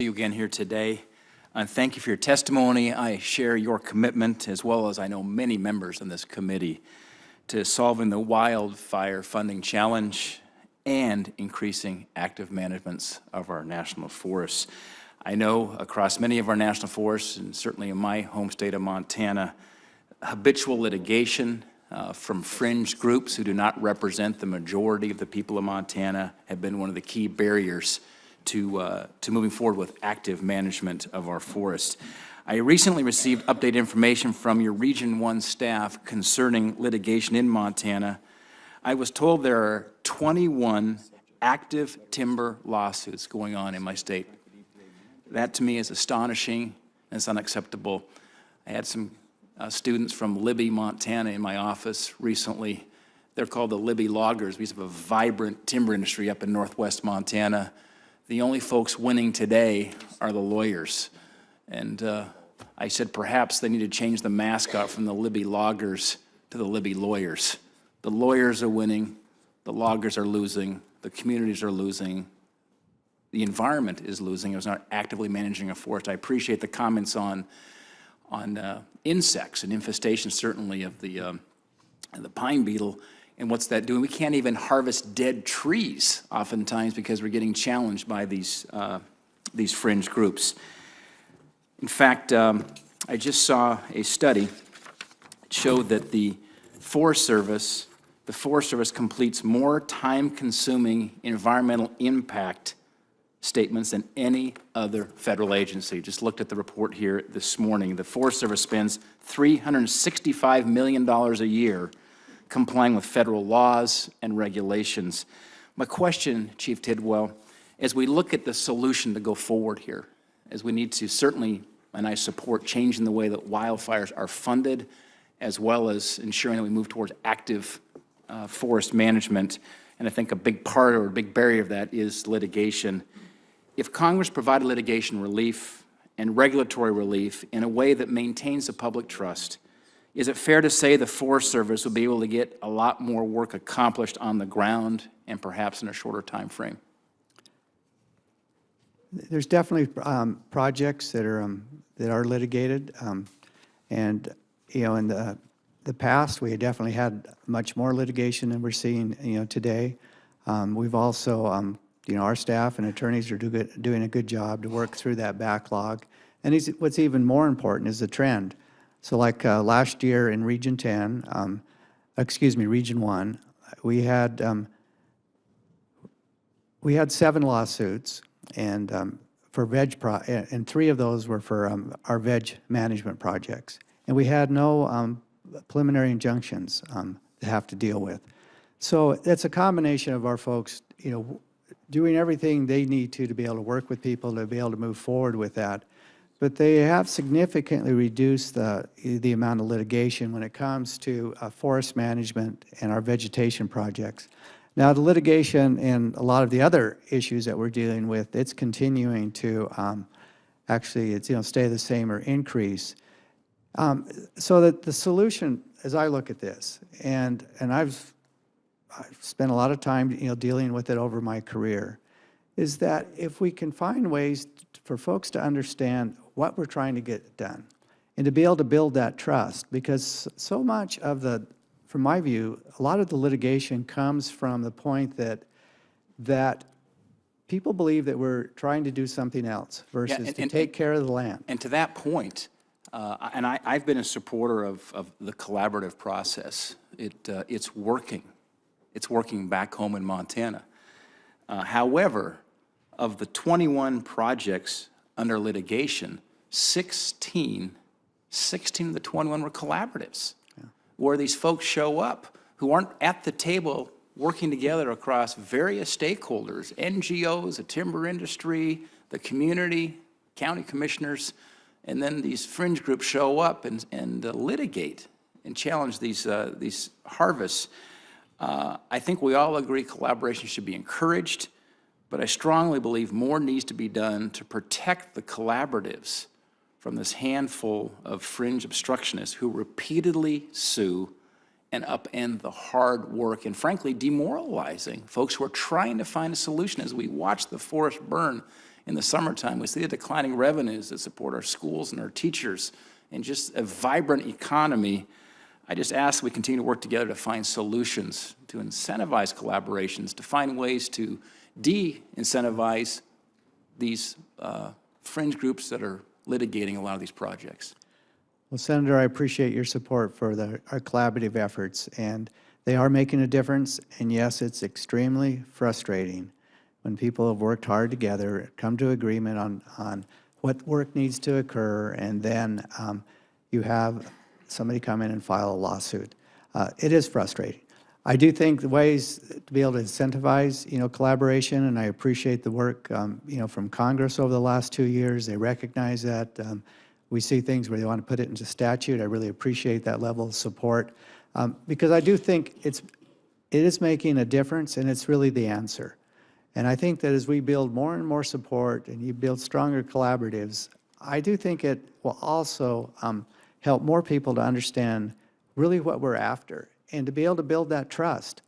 You again here today. And thank you for your testimony. I share your commitment, as well as I know many members on this committee, to solving the wildfire funding challenge and increasing active management of our national forests. I know across many of our national forests, and certainly in my home state of Montana, habitual litigation from fringe groups who do not represent the majority of the people of Montana have been one of the key barriers to moving forward with active management of our forests. I recently received updated information from your Region 1 staff concerning litigation in Montana. I was told there are 21 active timber lawsuits going on in my state. That to me is astonishing and it's unacceptable. I had some students from Libby, Montana in my office recently. They're called the Libby Loggers. We have a vibrant timber industry up in northwest Montana. The only folks winning today are the lawyers. And I said perhaps they need to change the mascot from the Libby Loggers to the Libby Lawyers. The lawyers are winning, the loggers are losing, the communities are losing, the environment is losing. It was not actively managing a forest. I appreciate the comments on insects and infestation, certainly of the pine beetle. And what's that doing? We can't even harvest dead trees oftentimes because we're getting challenged by these fringe groups. In fact, I just saw a study that showed that the Forest Service completes more time-consuming environmental impact statements than any other federal agency. Just looked at the report here this morning. The Forest Service spends $365 million a year complying with federal laws and regulations. My question, Chief Tidwell, as we look at the solution to go forward here, as we need to certainly, and I support changing the way that wildfires are funded, as well as ensuring that we move towards active forest management, and I think a big part or a big barrier of that is litigation. If Congress provided litigation relief and regulatory relief in a way that maintains the public trust, is it fair to say the Forest Service will be able to get a lot more work accomplished on the ground and perhaps in a shorter time frame? There's definitely projects that are litigated, and in the past we definitely had much more litigation than we're seeing today. We've also our staff and attorneys are doing a good job to work through that backlog. And what's even more important is the trend. So like last year in Region 1, we had 7 lawsuits, and for and 3 of those were for our veg management projects. And we had no preliminary injunctions to have to deal with. So it's a combination of our folks, doing everything they need to be able to work with people to be able to move forward with that. But they have significantly reduced the amount of litigation when it comes to forest management and our vegetation projects. Now, the litigation and a lot of the other issues that we're dealing with, it's continuing to actually stay the same or increase. So that the solution, as I look at this, and I've spent a lot of time dealing with it over my career, is that if we can find ways for folks to understand what we're trying to get done and to be able to build that trust, because so much of from my view, a lot of the litigation comes from the point that people believe that we're trying to do something else versus to take care of the land. And to that point, and I've been a supporter of the collaborative process. It's working. It's working back home in Montana. However, of the 21 projects under litigation, 16 of the 21 were collaboratives, where these folks show up who aren't at the table working together across various stakeholders, NGOs, the timber industry, the community, county commissioners, and then these fringe groups show up and litigate and challenge these harvests. I think we all agree collaboration should be encouraged, but I strongly believe more needs to be done to protect the collaboratives from this handful of fringe obstructionists who repeatedly sue and upend the hard work and frankly demoralizing folks who are trying to find a solution as we watch the forest burn in the summertime. We see the declining revenues that support our schools and our teachers and just a vibrant economy. I just ask we continue to work together to find solutions, to incentivize collaborations, to find ways to de-incentivize these fringe groups that are litigating a lot of these projects. Well, Senator, I appreciate your support for our collaborative efforts, and they are making a difference. And yes, it's extremely frustrating when people have worked hard together, come to agreement on what work needs to occur, and then you have somebody come in and file a lawsuit. It is frustrating. I do think the ways to be able to incentivize, collaboration, and I appreciate the work, from Congress over the last 2 years. They recognize that. We see things where they want to put it into statute. I really appreciate that level of support because I do think it is making a difference, and it's really the answer. And I think that as we build more and more support and you build stronger collaboratives, I do think it will also help more people to understand really what we're after and to be able to build that trust.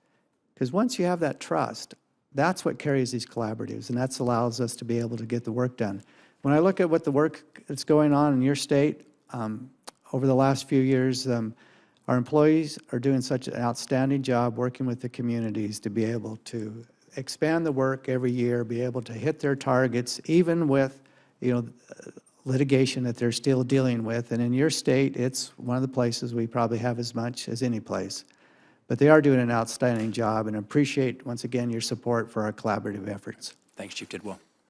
Because once you have that trust, that's what carries these collaboratives, and that allows us to be able to get the work done. When I look at what the work that's going on in your state over the last few years, our employees are doing such an outstanding job working with the communities to be able to expand the work every year, be able to hit their targets, even with, litigation that they're still dealing with. And in your state, it's one of the places we probably have as much as any place. But they are doing an outstanding job, and appreciate, once again, your support for our collaborative efforts. Thanks, Chief Tidwell.